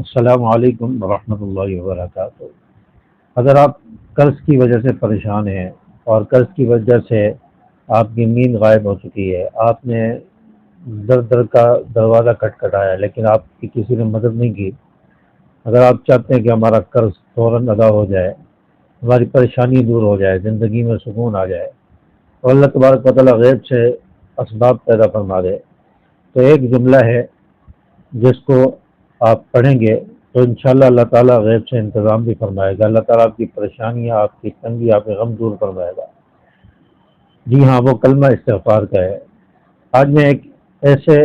السلام علیکم ورحمۃ اللہ وبرکاتہ۔ اگر آپ قرض کی وجہ سے پریشان ہیں اور قرض کی وجہ سے آپ کی نیند غائب ہو چکی ہے، آپ نے در در کا دروازہ کھٹکھٹایا لیکن آپ کی کسی نے مدد نہیں کی، اگر آپ چاہتے ہیں کہ ہمارا قرض فوراً ادا ہو جائے، ہماری پریشانی دور ہو جائے، زندگی میں سکون آ جائے اور اللہ تبارک و تعالیٰ غیب سے اسباب پیدا فرما دے، تو ایک جملہ ہے جس کو آپ پڑھیں گے تو انشاءاللہ اللہ تعالیٰ غیب سے انتظام بھی فرمائے گا، اللہ تعالیٰ آپ کی پریشانیاں، آپ کی تنگی، آپ کے غم دور فرمائے گا۔ جی ہاں، وہ کلمہ استغفار کا ہے۔ آج میں ایک ایسے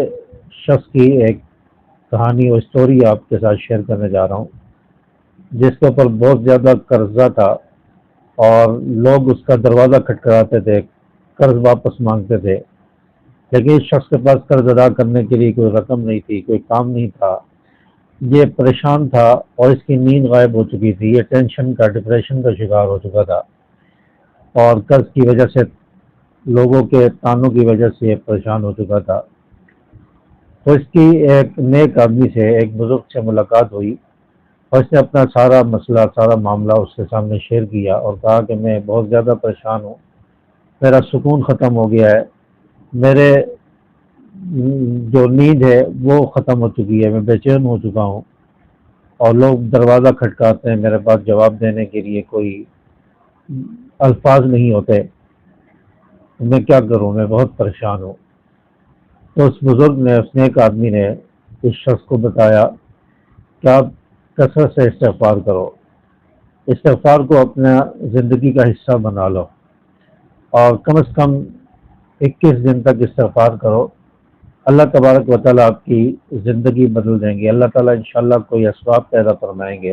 شخص کی ایک کہانی اور اسٹوری آپ کے ساتھ شیئر کرنے جا رہا ہوں جس کے اوپر بہت زیادہ قرضہ تھا اور لوگ اس کا دروازہ کھٹکھٹاتے تھے، قرض واپس مانگتے تھے، لیکن اس شخص کے پاس قرض ادا کرنے کے لیے کوئی رقم نہیں تھی، کوئی کام نہیں تھا، یہ پریشان تھا اور اس کی نیند غائب ہو چکی تھی، یہ ٹینشن کا، ڈپریشن کا شکار ہو چکا تھا اور قرض کی وجہ سے، لوگوں کے تانوں کی وجہ سے یہ پریشان ہو چکا تھا۔ تو اس کی ایک نیک آدمی سے، ایک بزرگ سے ملاقات ہوئی اور اس نے اپنا سارا مسئلہ، سارا معاملہ اس کے سامنے شیئر کیا اور کہا کہ میں بہت زیادہ پریشان ہوں، میرا سکون ختم ہو گیا ہے، میرے جو نیند ہے وہ ختم ہو چکی ہے، میں بے چین ہو چکا ہوں اور لوگ دروازہ کھٹکاتے ہیں، میرے پاس جواب دینے کے لیے کوئی الفاظ نہیں ہوتے، میں کیا کروں، میں بہت پریشان ہوں۔ تو اس بزرگ نے، اس نیک آدمی نے اس شخص کو بتایا کہ آپ کثرت سے استغفار کرو، استغفار کو اپنا زندگی کا حصہ بنا لو اور کم از کم 21 دن تک استغفار کرو، اللہ تبارک و تعالیٰ آپ کی زندگی بدل دیں گے، اللہ تعالیٰ انشاءاللہ کوئی اسباب پیدا فرمائیں گے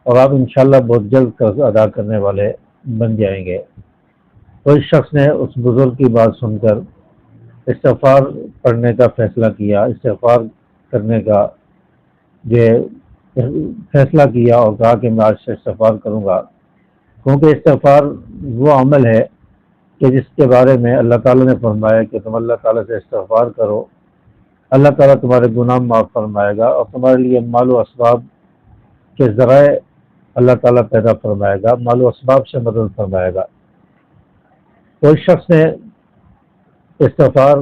اور آپ انشاءاللہ بہت جلد قرض ادا کرنے والے بن جائیں گے۔ تو اس شخص نے اس بزرگ کی بات سن کر استغفار پڑھنے کا فیصلہ کیا، استغفار کرنے کا یہ فیصلہ کیا اور کہا کہ میں آج سے استغفار کروں گا، کیونکہ استغفار وہ عمل ہے کہ جس کے بارے میں اللہ تعالیٰ نے فرمایا کہ تم اللہ تعالیٰ سے استغفار کرو، اللہ تعالیٰ تمہارے گناہ معاف فرمائے گا اور تمہارے لیے مال و اسباب کے ذرائع اللہ تعالیٰ پیدا فرمائے گا، مال و اسباب سے مدد فرمائے گا۔ تو اس شخص نے استغفار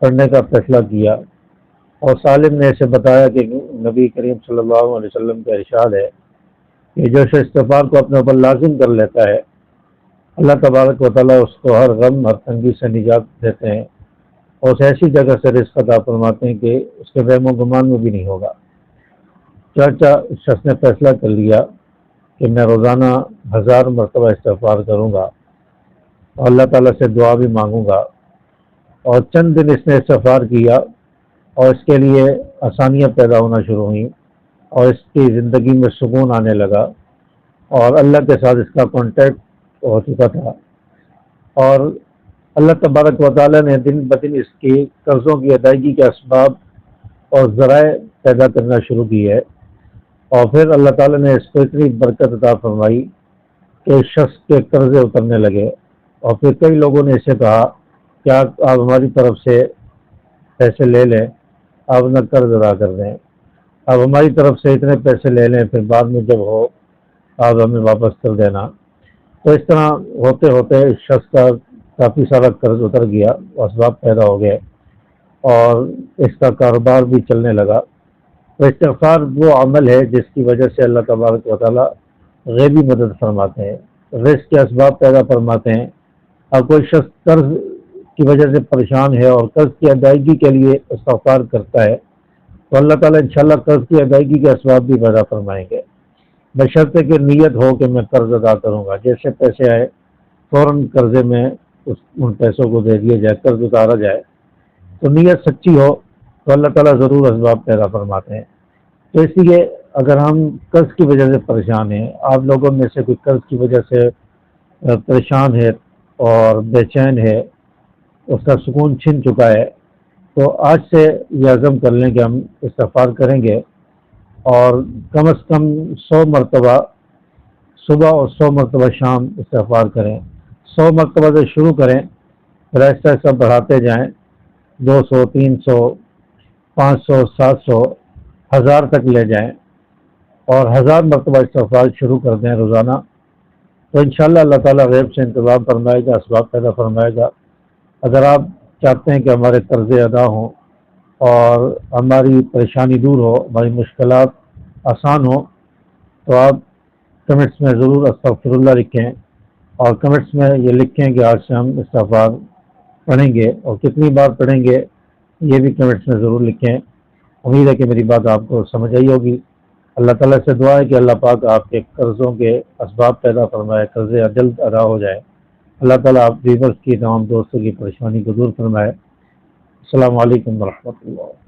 پڑھنے کا فیصلہ کیا اور سالم نے اسے بتایا کہ نبی کریم صلی اللہ علیہ وسلم کا ارشاد ہے کہ جو شخص استغفار کو اپنے اوپر لازم کر لیتا ہے، اللہ تبارک و تعالیٰ اس کو ہر غم، ہر تنگی سے نجات دیتے ہیں اور اس ایسی جگہ سے رزق عطا فرماتے ہیں کہ اس کے وہم و گمان میں بھی نہیں ہوگا۔ چرچا اس شخص نے فیصلہ کر لیا کہ میں روزانہ 1000 مرتبہ استغفار کروں گا اور اللہ تعالیٰ سے دعا بھی مانگوں گا، اور چند دن اس نے استغفار کیا اور اس کے لیے آسانیاں پیدا ہونا شروع ہوئیں اور اس کی زندگی میں سکون آنے لگا اور اللہ کے ساتھ اس کا کانٹیکٹ ہو چکا تھا اور اللہ تبارک و تعالیٰ نے دن بدن اس کی قرضوں کی ادائیگی کے اسباب اور ذرائع پیدا کرنا شروع کی ہے، اور پھر اللہ تعالیٰ نے اس کو اتنی برکت عطا فرمائی کہ اس شخص کے قرضے اترنے لگے، اور پھر کئی لوگوں نے اسے کہا کہ آپ ہماری طرف سے پیسے لے لیں، آپ نہ قرض ادا کر دیں، آپ ہماری طرف سے اتنے پیسے لے لیں، پھر بعد میں جب ہو آپ ہمیں واپس کر دینا۔ تو اس طرح ہوتے ہوتے اس شخص کا کافی سارا قرض اتر گیا، اسباب پیدا ہو گئے اور اس کا کاروبار بھی چلنے لگا۔ تو استغفار وہ عمل ہے جس کی وجہ سے اللہ تبارک و تعالیٰ غیبی مدد فرماتے ہیں، رزق کے اسباب پیدا فرماتے ہیں۔ اور کوئی شخص قرض کی وجہ سے پریشان ہے اور قرض کی ادائیگی کے لیے استغفار کرتا ہے تو اللہ تعالیٰ انشاءاللہ قرض کی ادائیگی کے اسباب بھی پیدا فرمائیں گے، بشرطے کہ نیت ہو کہ میں قرض ادا کروں گا، جیسے پیسے آئے فوراً قرضے میں ان پیسوں کو دے دیا جائے، قرض اتارا جائے، تو نیت سچی ہو تو اللہ تعالیٰ ضرور اسباب پیدا فرماتے ہیں۔ تو اس لیے اگر ہم قرض کی وجہ سے پریشان ہیں، آپ لوگوں میں سے کوئی قرض کی وجہ سے پریشان ہے اور بے چین ہے، اس کا سکون چھن چکا ہے، تو آج سے یہ عزم کر لیں کہ ہم استغفار کریں گے اور کم از کم 100 مرتبہ صبح اور 100 مرتبہ شام استغفار کریں، 100 مرتبہ سے شروع کریں، پھر ایسا ایسا بڑھاتے جائیں، 200، 300، 500، 700، 1000 تک لے جائیں، اور 1000 مرتبہ استغفار شروع کر دیں روزانہ، تو انشاءاللہ اللہ تعالیٰ غیب سے انتظام فرمائے گا، اسباب پیدا فرمائے گا۔ اگر آپ چاہتے ہیں کہ ہمارے قرضے ادا ہوں اور ہماری پریشانی دور ہو، ہماری مشکلات آسان ہوں، تو آپ کمنٹس میں ضرور استغفر اللہ لکھیں، اور کمنٹس میں یہ لکھیں کہ آج سے ہم استغفار پڑھیں گے، اور کتنی بار پڑھیں گے یہ بھی کمنٹس میں ضرور لکھیں۔ امید ہے کہ میری بات آپ کو سمجھ آئی ہوگی۔ اللہ تعالیٰ سے دعا ہے کہ اللہ پاک آپ کے قرضوں کے اسباب پیدا فرمائے، قرضے جلد ادا ہو جائے۔ اللہ تعالیٰ آپ ویورز کی، تمام دوستوں کی پریشانی کو دور فرمائے۔ السلام علیکم ورحمۃ اللہ۔